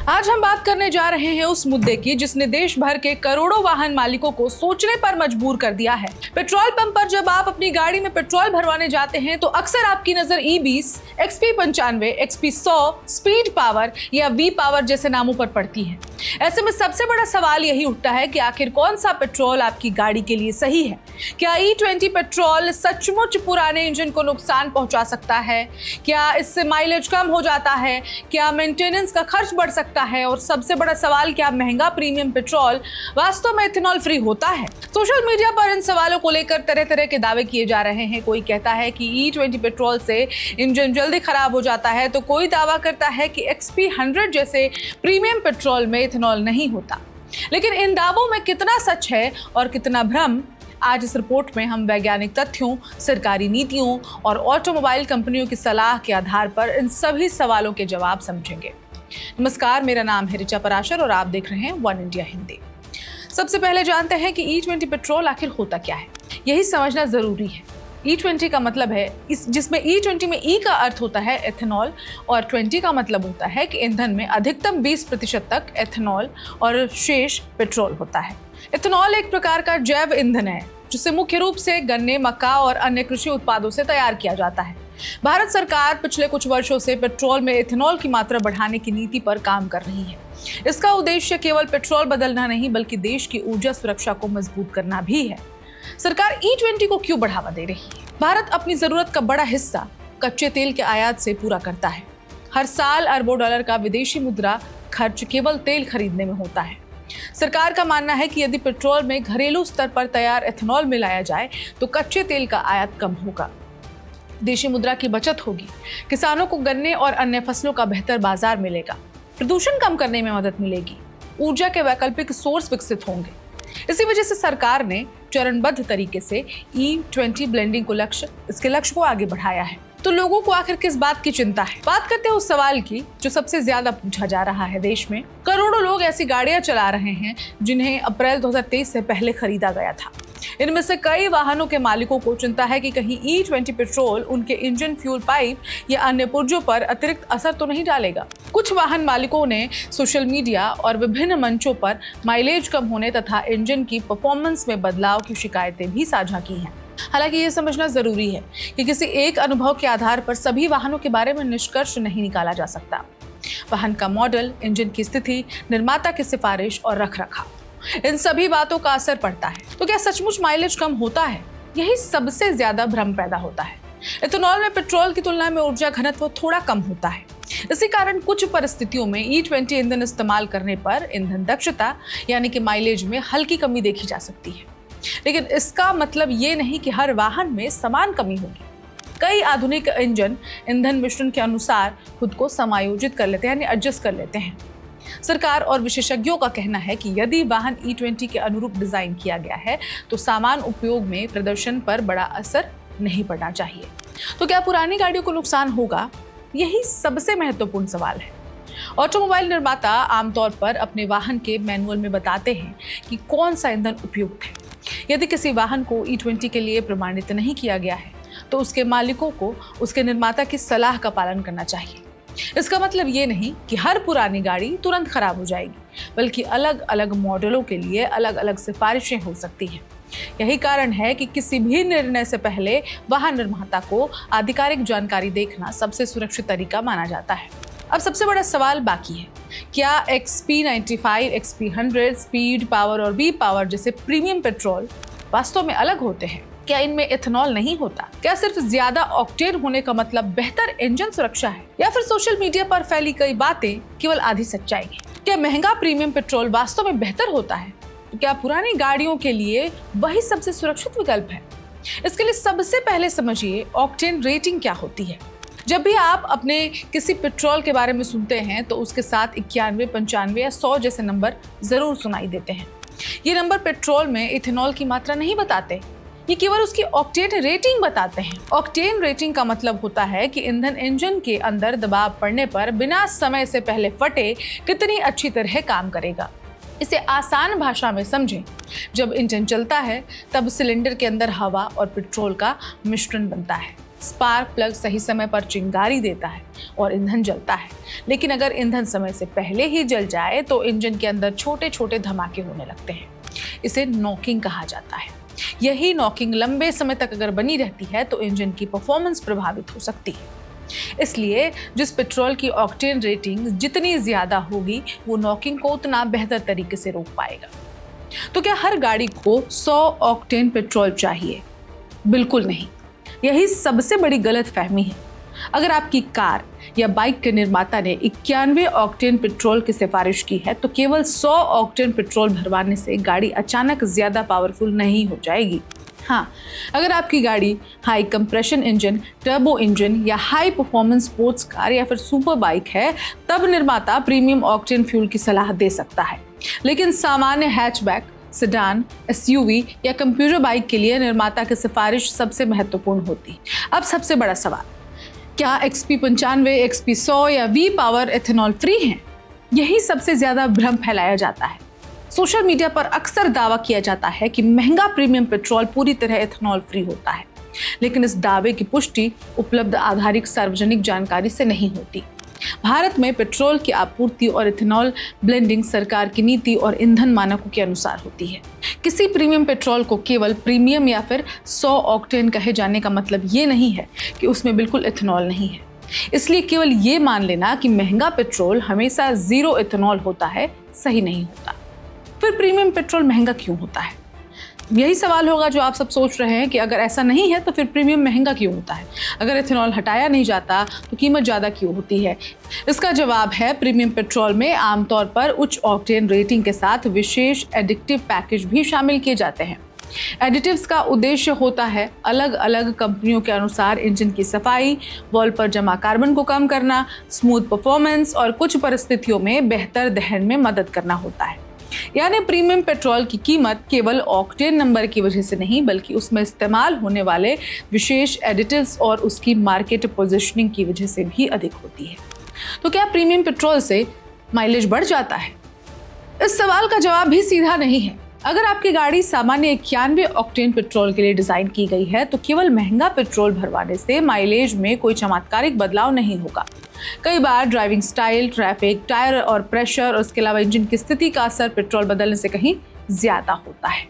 आज हम बात करने जा रहे हैं उस मुद्दे की जिसने देश भर के करोड़ों वाहन मालिकों को सोचने पर मजबूर कर दिया है। पेट्रोल पंप पर जब आप अपनी गाड़ी में पेट्रोल भरवाने जाते हैं तो अक्सर आपकी नजर E20, XP95, XP100, speed power या V पावर जैसे नामों पर पड़ती है। ऐसे में सबसे बड़ा सवाल यही उठता है कि आखिर कौन सा पेट्रोल आपकी गाड़ी के लिए सही है। क्या E20 पेट्रोल सचमुच पुराने इंजन को नुकसान पहुंचा सकता है? क्या इससे माइलेज कम हो जाता है? क्या मेंटेनेंस का खर्च बढ़ सकता है? और सबसे बड़ा सवाल, क्या महंगा प्रीमियम पेट्रोल वास्तव में इथेनॉल फ्री होता है? सोशल मीडिया पर इन सवालों को लेकर तरह तरह के दावे किए जा रहे हैं। कोई कहता है कि E20 पेट्रोल से इंजन जल्दी खराब हो जाता है, तो कोई दावा करता है कि XP100 जैसे प्रीमियम पेट्रोल में इथेनॉल नहीं होता। लेकिन इन दावों में कितना सच है और कितना भ्रम, आज इस रिपोर्ट में हम वैज्ञानिक तथ्यों, सरकारी नीतियों और ऑटोमोबाइल कंपनियों की सलाह के आधार पर इन सभी सवालों के जवाब समझेंगे। नमस्कार, मेरा नाम है ऋचा पराशर और आप देख रहे हैं वन इंडिया हिंदी। सबसे पहले जानते हैं कि E20 पेट्रोल आखिर होता क्या है। यही समझना जरूरी है। E20 का मतलब है जिसमें E20 में E का अर्थ होता है एथेनॉल और 20 का मतलब होता है कि ईंधन में अधिकतम 20% तक एथेनॉल और शेष पेट्रोल होता है। एथेनॉल एक प्रकार का जैव ईंधन है जिसे मुख्य रूप से गन्ने, मक्का और अन्य कृषि उत्पादों से तैयार किया जाता है। भारत सरकार पिछले कुछ वर्षों से पेट्रोल में एथेनॉल की मात्रा बढ़ाने की नीति पर काम कर रही है। इसका उद्देश्य केवल पेट्रोल बदलना नहीं बल्कि देश की ऊर्जा सुरक्षा को मजबूत करना भी है। सरकार E20 को क्यों बढ़ावा दे रही है? भारत अपनी जरूरत का बड़ा हिस्सा कच्चे तेल के आयात से पूरा करता है। हर साल अरबों डॉलर का विदेशी मुद्रा खर्च केवल तेल खरीदने में होता है। सरकार का मानना है कि यदि पेट्रोल में घरेलू स्तर पर तैयार एथेनॉल मिलाया जाए तो कच्चे तेल का आयात कम होगा, देशी मुद्रा की बचत होगी, किसानों को गन्ने और अन्य फसलों का बेहतर बाजार मिलेगा, प्रदूषण कम करने में मदद मिलेगी, ऊर्जा के वैकल्पिक सोर्स विकसित होंगे। इसी वजह से सरकार ने चरणबद्ध तरीके से E20 ब्लेंडिंग इसके लक्ष्य को आगे बढ़ाया है। तो लोगों को आखिर किस बात की चिंता है? बात करते हैं उस सवाल की जो सबसे ज्यादा पूछा जा रहा है। देश में करोड़ों लोग ऐसी गाड़ियां चला रहे हैं जिन्हें अप्रैल 2023 से पहले खरीदा गया था। इनमें से कई वाहनों के मालिकों को चिंता है कि कहीं E20 पेट्रोल उनके इंजन, फ्यूल पाइप या अन्य पुर्जों पर अतिरिक्त असर तो नहीं डालेगा। कुछ वाहन मालिकों ने सोशल मीडिया और विभिन्न मंचों पर माइलेज कम होने तथा इंजन की परफॉर्मेंस में बदलाव की शिकायतें भी साझा की हैं। हालांकि ये समझना जरूरी है कि किसी एक अनुभव के आधार पर सभी वाहनों के बारे में निष्कर्ष नहीं निकाला जा सकता। वाहन का मॉडल, इंजन की स्थिति, निर्माता की सिफारिश और रखरखाव, इन सभी बातों का असर पड़ता है। तो क्या सचमुच माइलेज कम होता है? यही सबसे ज्यादा भ्रम पैदा होता है। एथेनॉल में पेट्रोल की तुलना में ऊर्जा घनत्व थोड़ा कम होता है। इसी कारण कुछ परिस्थितियों में E20 ईंधन इस्तेमाल करने पर ईंधन दक्षता यानी कि माइलेज में हल्की कमी देखी जा सकती है। लेकिन इसका मतलब ये नहीं कि हर वाहन में समान कमी होगी। कई आधुनिक इंजन ईंधन मिश्रण के अनुसार खुद को समायोजित कर लेते हैं यानी एडजस्ट कर लेते हैं। सरकार और विशेषज्ञों का कहना है कि यदि वाहन E20 के अनुरूप डिजाइन किया गया है तो सामान उपयोग में प्रदर्शन पर बड़ा असर नहीं पड़ना चाहिए। तो क्या पुरानी गाड़ियों को नुकसान होगा? यही सबसे महत्वपूर्ण सवाल है। ऑटोमोबाइल निर्माता आमतौर पर अपने वाहन के मैनुअल में बताते हैं कि कौन सा ईंधन उपयुक्त है। यदि किसी वाहन को E20 के लिए प्रमाणित नहीं किया गया है तो उसके मालिकों को उसके निर्माता की सलाह का पालन करना चाहिए। इसका मतलब ये नहीं कि हर पुरानी गाड़ी तुरंत खराब हो जाएगी, बल्कि अलग अलग मॉडलों के लिए अलग अलग सिफारिशें हो सकती हैं। यही कारण है कि किसी भी निर्णय से पहले वाहन निर्माता को आधिकारिक जानकारी देखना सबसे सुरक्षित तरीका माना जाता है। अब सबसे बड़ा सवाल बाकी है, क्या XP95, XP100, स्पीड पावर और V पावर जैसे प्रीमियम पेट्रोल वास्तव में अलग होते हैं? क्या इनमें एथेनॉल नहीं होता? क्या सिर्फ ज्यादा ऑक्टेन होने का मतलब बेहतर इंजन सुरक्षा है? या फिर सोशल मीडिया पर फैली कई बातें केवल आधी सच्चाई है? क्या महंगा प्रीमियम पेट्रोल वास्तव में बेहतर होता है? तो क्या पुरानी गाड़ियों के लिए वही सबसे सुरक्षित विकल्प है? इसके लिए सबसे पहले समझिए ऑक्टेन रेटिंग क्या होती है। जब भी आप अपने किसी पेट्रोल के बारे में सुनते हैं तो उसके साथ 91, 95 या 100 जैसे नंबर जरूर सुनाई देते हैं। ये नंबर पेट्रोल में इथेनॉल की मात्रा नहीं बताते, ये केवल उसकी ऑक्टेन रेटिंग बताते हैं। ऑक्टेन रेटिंग का मतलब होता है कि ईंधन इंजन के अंदर दबाव पड़ने पर बिना समय से पहले फटे कितनी अच्छी तरह काम करेगा। इसे आसान भाषा में समझें, जब इंजन चलता है तब सिलेंडर के अंदर हवा और पेट्रोल का मिश्रण बनता है। स्पार्क प्लग सही समय पर चिंगारी देता है और ईंधन जलता है, लेकिन अगर ईंधन समय से पहले ही जल जाए तो इंजन के अंदर छोटे छोटे धमाके होने लगते हैं। इसे नॉकिंग कहा जाता है। यही नॉकिंग लंबे समय तक अगर बनी रहती है तो इंजन की परफॉर्मेंस प्रभावित हो सकती है। इसलिए जिस पेट्रोल की ऑक्टेन रेटिंग जितनी ज्यादा होगी वो नॉकिंग को उतना बेहतर तरीके से रोक पाएगा। तो क्या हर गाड़ी को 100 ऑक्टेन पेट्रोल चाहिए? बिल्कुल नहीं। यही सबसे बड़ी गलतफहमी है। अगर आपकी कार या बाइक के निर्माता ने 91 ऑक्टेन पेट्रोल की सिफारिश की है तो केवल 100 ऑक्टेन पेट्रोल भरवाने से गाड़ी अचानक ज्यादा पावरफुल नहीं हो जाएगी। हाँ, अगर आपकी गाड़ी high compression engine, turbo engine या हाई परफॉर्मेंस स्पोर्ट्स कार या फिर सुपर बाइक है तब निर्माता प्रीमियम ऑक्टेन फ्यूल की सलाह दे सकता है। लेकिन सामान्य हैचबैक, सेडान, एसयूवी या कंप्यूटर बाइक के लिए निर्माता की सिफारिश सबसे महत्वपूर्ण होती। अब सबसे बड़ा सवाल, क्या XP95, XP100 या V पावर एथेनॉल फ्री हैं? यही सबसे ज्यादा भ्रम फैलाया जाता है। सोशल मीडिया पर अक्सर दावा किया जाता है कि महंगा प्रीमियम पेट्रोल पूरी तरह एथेनॉल फ्री होता है, लेकिन इस दावे की पुष्टि उपलब्ध आधारिक सार्वजनिक जानकारी से नहीं होती। भारत में पेट्रोल की आपूर्ति और इथेनॉल ब्लेंडिंग सरकार की नीति और ईंधन मानकों के अनुसार होती है। किसी प्रीमियम पेट्रोल को केवल प्रीमियम या फिर 100 ऑक्टेन कहे जाने का मतलब ये नहीं है कि उसमें बिल्कुल इथेनॉल नहीं है। इसलिए केवल ये मान लेना कि महंगा पेट्रोल हमेशा 0 इथेनॉल होता है सही नहीं होता। फिर प्रीमियम पेट्रोल महंगा क्यों होता है? यही सवाल होगा जो आप सब सोच रहे हैं कि अगर ऐसा नहीं है तो फिर प्रीमियम महंगा क्यों होता है? अगर इथेनॉल हटाया नहीं जाता तो कीमत ज़्यादा क्यों होती है? इसका जवाब है, प्रीमियम पेट्रोल में आमतौर पर उच्च ऑक्टेन रेटिंग के साथ विशेष एडिक्टिव पैकेज भी शामिल किए जाते हैं। एडिटिव्स का उद्देश्य होता है अलग अलग कंपनियों के अनुसार इंजन की सफाई, वॉल पर जमा कार्बन को कम करना, स्मूथ परफॉर्मेंस और कुछ परिस्थितियों में बेहतर दहन में मदद करना होता है। यानी प्रीमियम पेट्रोल की कीमत केवल ऑक्टेन नंबर की वजह से नहीं बल्कि उसमें इस्तेमाल होने वाले विशेष एडिटिव्स और उसकी मार्केट पोजीशनिंग की वजह से भी अधिक होती है। तो क्या प्रीमियम पेट्रोल से माइलेज बढ़ जाता है? इस सवाल का जवाब भी सीधा नहीं है। अगर आपकी गाड़ी सामान्य 91 ऑक्टेन पेट्रोल के लिए डिजाइन की गई है तो केवल महंगा पेट्रोल भरवाने से माइलेज में कोई चमत्कारिक बदलाव नहीं होगा। कई बार ड्राइविंग स्टाइल, ट्रैफिक, टायर और प्रेशर और उसके अलावा इंजन की स्थिति का असर पेट्रोल बदलने से कहीं ज्यादा होता है।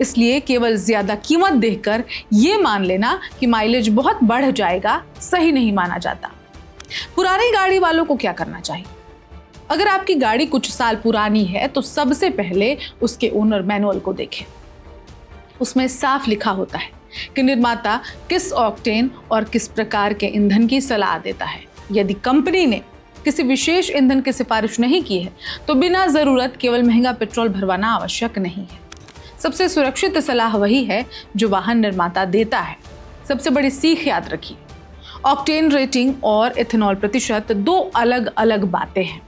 इसलिए केवल ज्यादा कीमत देखकर ये मान लेना कि माइलेज बहुत बढ़ जाएगा सही नहीं माना जाता। पुरानी गाड़ी वालों को क्या करना चाहिए? अगर आपकी गाड़ी कुछ साल पुरानी है तो सबसे पहले उसके ओनर मैनुअल को देखें। उसमें साफ लिखा होता है कि निर्माता किस ऑक्टेन और किस प्रकार के ईंधन की सलाह देता है। यदि कंपनी ने किसी विशेष ईंधन की सिफारिश नहीं की है तो बिना जरूरत केवल महंगा पेट्रोल भरवाना आवश्यक नहीं है। सबसे सुरक्षित सलाह वही है जो वाहन निर्माता देता है। सबसे बड़ी सीख याद रखिए, ऑक्टेन रेटिंग और इथेनॉल प्रतिशत दो अलग अलग बातें हैं।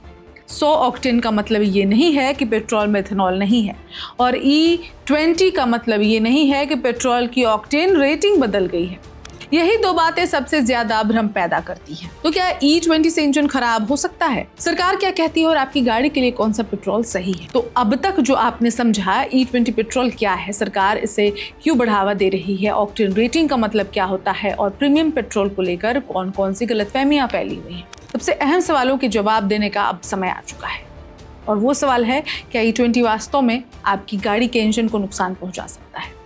100 ऑक्टेन का मतलब ये नहीं है कि पेट्रोल में इथेनॉल नहीं है और E20 का मतलब ये नहीं है कि पेट्रोल की ऑक्टेन रेटिंग बदल गई है। यही दो बातें सबसे ज्यादा भ्रम पैदा करती हैं। तो क्या E20 से इंजन खराब हो सकता है? सरकार क्या कहती है और आपकी गाड़ी के लिए कौन सा पेट्रोल सही है? तो अब तक जो आपने समझा E20 पेट्रोल क्या है, सरकार इसे क्यों बढ़ावा दे रही है, ऑक्टेन रेटिंग का मतलब क्या होता है और प्रीमियम पेट्रोल को लेकर कौन कौन सी गलतफहमियां फैली हुई हैं, सबसे अहम सवालों के जवाब देने का अब समय आ चुका है। और वो सवाल है, क्या E20 वास्तव में आपकी गाड़ी के इंजन को नुकसान पहुंचा सकता है?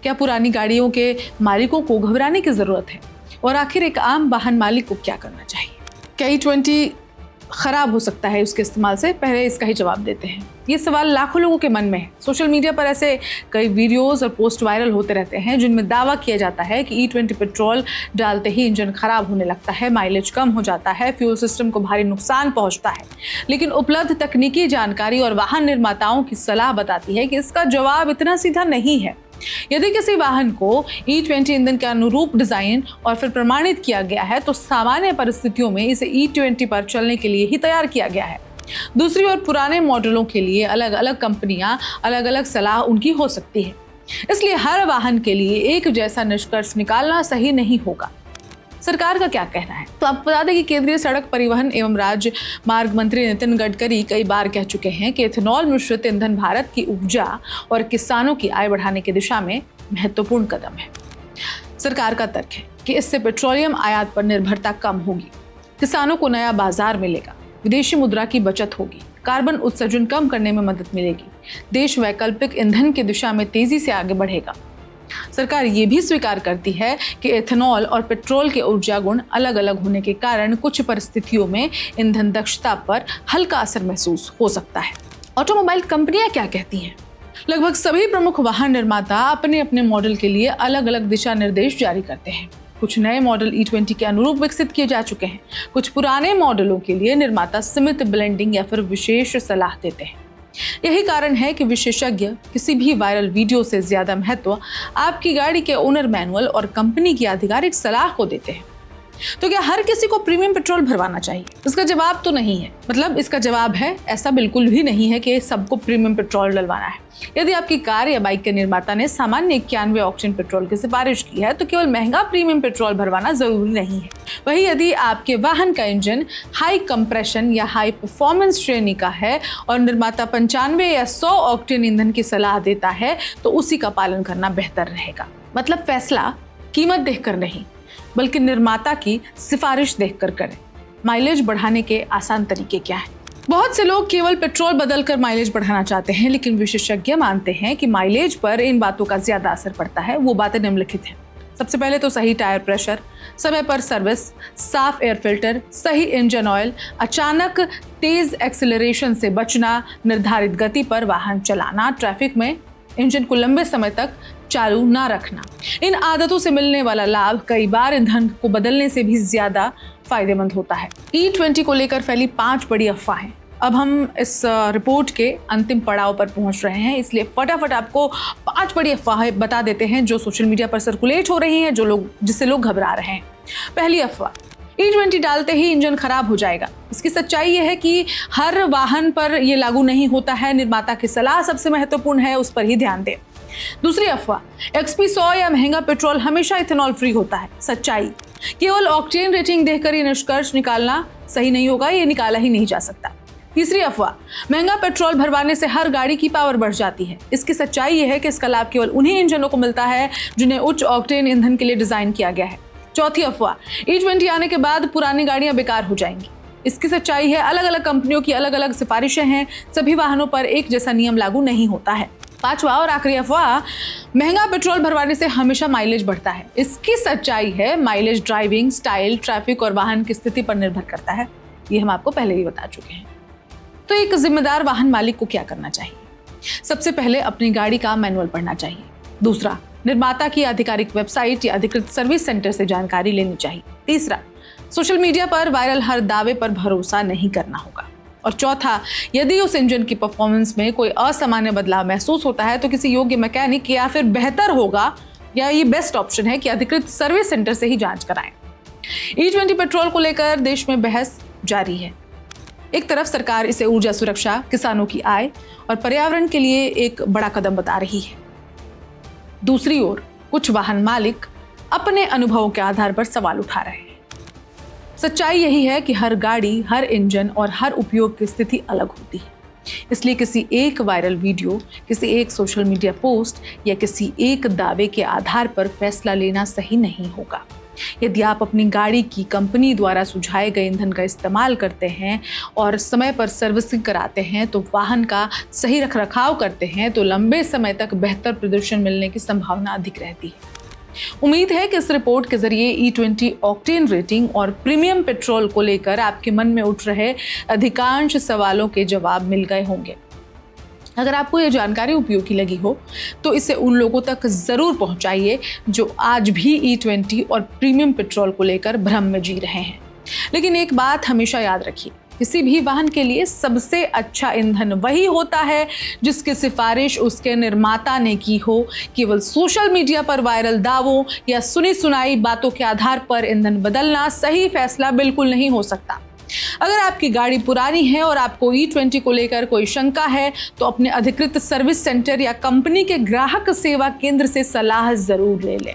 क्या पुरानी गाड़ियों के मालिकों को घबराने की जरूरत है? और आखिर एक आम वाहन मालिक को क्या करना चाहिए? क्या E20 खराब हो सकता है उसके इस्तेमाल से? पहले इसका ही जवाब देते हैं। ये सवाल लाखों लोगों के मन में है। सोशल मीडिया पर ऐसे कई वीडियोस और पोस्ट वायरल होते रहते हैं जिनमें दावा किया जाता है कि E20 पेट्रोल डालते ही इंजन खराब होने लगता है, माइलेज कम हो जाता है, फ्यूल सिस्टम को भारी नुकसान पहुंचता है। लेकिन उपलब्ध तकनीकी जानकारी और वाहन निर्माताओं की सलाह बताती है कि इसका जवाब इतना सीधा नहीं है। यदि किसी वाहन को E20 ईंधन के अनुरूप डिजाइन और फिर प्रमाणित किया गया है तो सामान्य परिस्थितियों में इसे E20 पर चलने के लिए ही तैयार किया गया है। दूसरी ओर पुराने मॉडलों के लिए अलग अलग कंपनियां अलग अलग सलाह उनकी हो सकती है। इसलिए हर वाहन के लिए एक जैसा निष्कर्ष निकालना सही नहीं होगा। सरकार का क्या कहना है? तो आपको बता दें कि केंद्रीय सड़क परिवहन एवं राजमार्ग मंत्री नितिन गडकरी कई बार कह चुके हैं कि इथेनॉल मिश्रित ईंधन भारत की उपजा और किसानों की आय बढ़ाने की दिशा में महत्वपूर्ण कदम है। सरकार का तर्क है कि इससे पेट्रोलियम आयात पर निर्भरता कम होगी, किसानों को नया बाजार मिलेगा, विदेशी मुद्रा की बचत होगी, कार्बन उत्सर्जन कम करने में मदद मिलेगी, देश वैकल्पिक ईंधन की दिशा में तेजी से आगे बढ़ेगा। सरकार ये भी स्वीकार करती है कि एथेनॉल और पेट्रोल के ऊर्जा गुण अलग अलग होने के कारण कुछ परिस्थितियों में ईंधन दक्षता पर हल्का असर महसूस हो सकता है। ऑटोमोबाइल कंपनियां क्या कहती हैं? लगभग सभी प्रमुख वाहन निर्माता अपने अपने मॉडल के लिए अलग अलग दिशा निर्देश जारी करते हैं। कुछ नए मॉडल E20 के अनुरूप विकसित किए जा चुके हैं। कुछ पुराने मॉडलों के लिए निर्माता सीमित ब्लेंडिंग या फिर विशेष सलाह देते हैं। यही कारण है कि विशेषज्ञ किसी भी वायरल वीडियो से ज्यादा महत्व आपकी गाड़ी के ओनर मैनुअल और कंपनी की आधिकारिक सलाह को देते हैं। तो क्या हर किसी को प्रीमियम पेट्रोल भरवाना चाहिए? इसका जवाब तो नहीं है। मतलब इसका जवाब है, ऐसा बिल्कुल भी नहीं है कि सबको प्रीमियम पेट्रोल डलवाना है। यदि आपकी कार या बाइक के निर्माता ने सामान्य 91 ऑक्टेन पेट्रोल की सिफारिश की है तो केवल महंगा प्रीमियम पेट्रोल भरवाना जरूरी नहीं है। वहीं यदि आपके वाहन का इंजन हाई कंप्रेशन या हाई परफॉर्मेंस श्रेणी का है और निर्माता 95 या 100 ऑक्टेन ईंधन की सलाह देता है तो उसी का पालन करना बेहतर रहेगा। मतलब फैसला कीमत देखकर नहीं बल्कि निर्माता की सिफारिश देखकर करें। माइलेज बढ़ाने के आसान तरीके क्या हैं? बहुत से लोग केवल पेट्रोल बदलकर माइलेज बढ़ाना चाहते हैं, लेकिन विशेषज्ञ मानते हैं कि माइलेज पर इन बातों का ज्यादा असर पड़ता है। वो बातें निम्नलिखित हैं। सबसे पहले तो सही टायर प्रेशर, समय पर सर्विस, साफ एयर फिल्टर, सही इंजन ऑयल, अचानक तेज एक्सेलरेशन से बचना, निर्धारित गति पर वाहन चलाना, ट्रैफिक में इंजन को लंबे समय तक चालू ना रखना। इन आदतों से मिलने वाला लाभ कई बार ईंधन को बदलने से भी ज्यादा फायदेमंद होता है। E20 को लेकर फैली 5 बड़ी अफवाहें। अब हम इस रिपोर्ट के अंतिम पड़ाव पर पहुंच रहे हैं, इसलिए फटाफट आपको 5 बड़ी अफवाहें बता देते हैं जो सोशल मीडिया पर सर्कुलेट हो रही हैं, जिससे लोग घबरा रहे हैं। पहली अफवाह, E20 डालते ही इंजन खराब हो जाएगा। इसकी सच्चाई यह है कि हर वाहन पर यह लागू नहीं होता है। निर्माता की सलाह सबसे महत्वपूर्ण है, उस पर ही ध्यान दें। दूसरी अफवाह, XP100 या महंगा पेट्रोल हमेशा इथेनॉल फ्री होता है। सच्चाई, केवल ऑक्टेन रेटिंग देखकर ये निष्कर्ष निकालना सही नहीं होगा, ये निकाला ही नहीं जा सकता। तीसरी अफवाह, महंगा पेट्रोल भरवाने से हर गाड़ी की पावर बढ़ जाती है। इसकी सच्चाई यह है कि इसका लाभ केवल उन्हीं इंजनों को मिलता है जिन्हें उच्च ऑक्टेन ईंधन के लिए डिजाइन किया गया है। चौथी अफवाह, E20 आने के बाद पुरानी गाड़ियां बेकार हो जाएंगी। इसकी सच्चाई है, अलग अलग कंपनियों की अलग अलग सिफारिशें हैं, सभी वाहनों पर एक जैसा नियम लागू नहीं होता है। पांचवा और आखिरी अफवाह, महंगा पेट्रोल भरवाने से हमेशा माइलेज बढ़ता है। इसकी सच्चाई है, माइलेज ड्राइविंग स्टाइल, ट्रैफिक और वाहन की स्थिति पर निर्भर करता है। ये हम आपको पहले ही बता चुके हैं। तो एक जिम्मेदार वाहन मालिक को क्या करना चाहिए? सबसे पहले अपनी गाड़ी का मैनुअल पढ़ना चाहिए। दूसरा, निर्माता की आधिकारिक वेबसाइट या अधिकृत सर्विस सेंटर से जानकारी लेनी चाहिए। तीसरा, सोशल मीडिया पर वायरल हर दावे पर भरोसा नहीं करना होगा। और चौथा, यदि उस इंजन की परफॉर्मेंस में कोई असामान्य बदलाव महसूस होता है तो किसी योग्य मैकेनिक या फिर बेहतर होगा या ये बेस्ट ऑप्शन है कि अधिकृत सर्विस सेंटर से ही जांच कराएं। E20 पेट्रोल को लेकर देश में बहस जारी है। एक तरफ सरकार इसे ऊर्जा सुरक्षा, किसानों की आय और पर्यावरण के लिए एक बड़ा कदम बता रही है। दूसरी ओर कुछ वाहन मालिक अपने अनुभवों के आधार पर सवाल उठा रहे हैं। सच्चाई यही है कि हर गाड़ी, हर इंजन और हर उपयोग की स्थिति अलग होती है। इसलिए किसी एक वायरल वीडियो, किसी एक सोशल मीडिया पोस्ट या किसी एक दावे के आधार पर फैसला लेना सही नहीं होगा। यदि आप अपनी गाड़ी की कंपनी द्वारा सुझाए गए ईंधन का इस्तेमाल करते हैं और समय पर सर्विसिंग कराते हैं, तो वाहन का सही रखरखाव करते हैं, तो लंबे समय तक बेहतर प्रदर्शन मिलने की संभावना अधिक रहती है। उम्मीद है कि इस रिपोर्ट के जरिए E20 ऑक्टेन रेटिंग और प्रीमियम पेट्रोल को लेकर आपके मन में उठ रहे अधिकांश सवालों के जवाब मिल गए होंगे। अगर आपको ये जानकारी उपयोगी लगी हो तो इसे उन लोगों तक जरूर पहुंचाइए जो आज भी E20 और प्रीमियम पेट्रोल को लेकर भ्रम में जी रहे हैं। लेकिन एक बात हमेशा याद रखिए, किसी भी वाहन के लिए सबसे अच्छा ईंधन वही होता है जिसकी सिफारिश उसके निर्माता ने की हो। केवल सोशल मीडिया पर वायरल दावों या सुनी सुनाई बातों के आधार पर ईंधन बदलना सही फैसला बिल्कुल नहीं हो सकता। अगर आपकी गाड़ी पुरानी है और आपको E20 को लेकर कोई शंका है तो अपने अधिकृत सर्विस सेंटर या कंपनी के ग्राहक सेवा केंद्र से सलाह जरूर ले लें।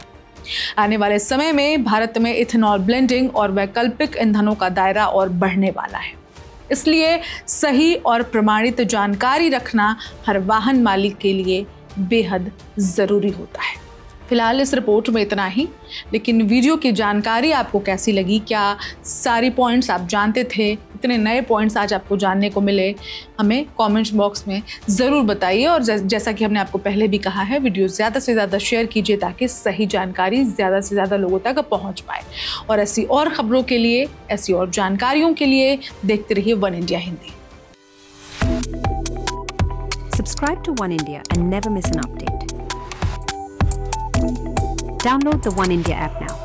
आने वाले समय में भारत में इथेनॉल ब्लेंडिंग और वैकल्पिक ईंधनों का दायरा और बढ़ने वाला है। इसलिए सही और प्रमाणित जानकारी रखना हर वाहन मालिक के लिए बेहद जरूरी होता है। फिलहाल इस रिपोर्ट में इतना ही, लेकिन वीडियो की जानकारी आपको कैसी लगी? क्या सारी पॉइंट्स आप जानते थे? इतने नए पॉइंट्स आज आपको जानने को मिले? हमें कमेंट्स बॉक्स में ज़रूर बताइए। और जैसा कि हमने आपको पहले भी कहा है, वीडियो ज़्यादा से ज़्यादा शेयर कीजिए ताकि सही जानकारी ज़्यादा से ज़्यादा लोगों तक पहुँच पाए। और ऐसी और खबरों के लिए, ऐसी और जानकारियों के लिए देखते रहिए one India Hindi. Subscribe to One India and never miss an update. Download the One India app now.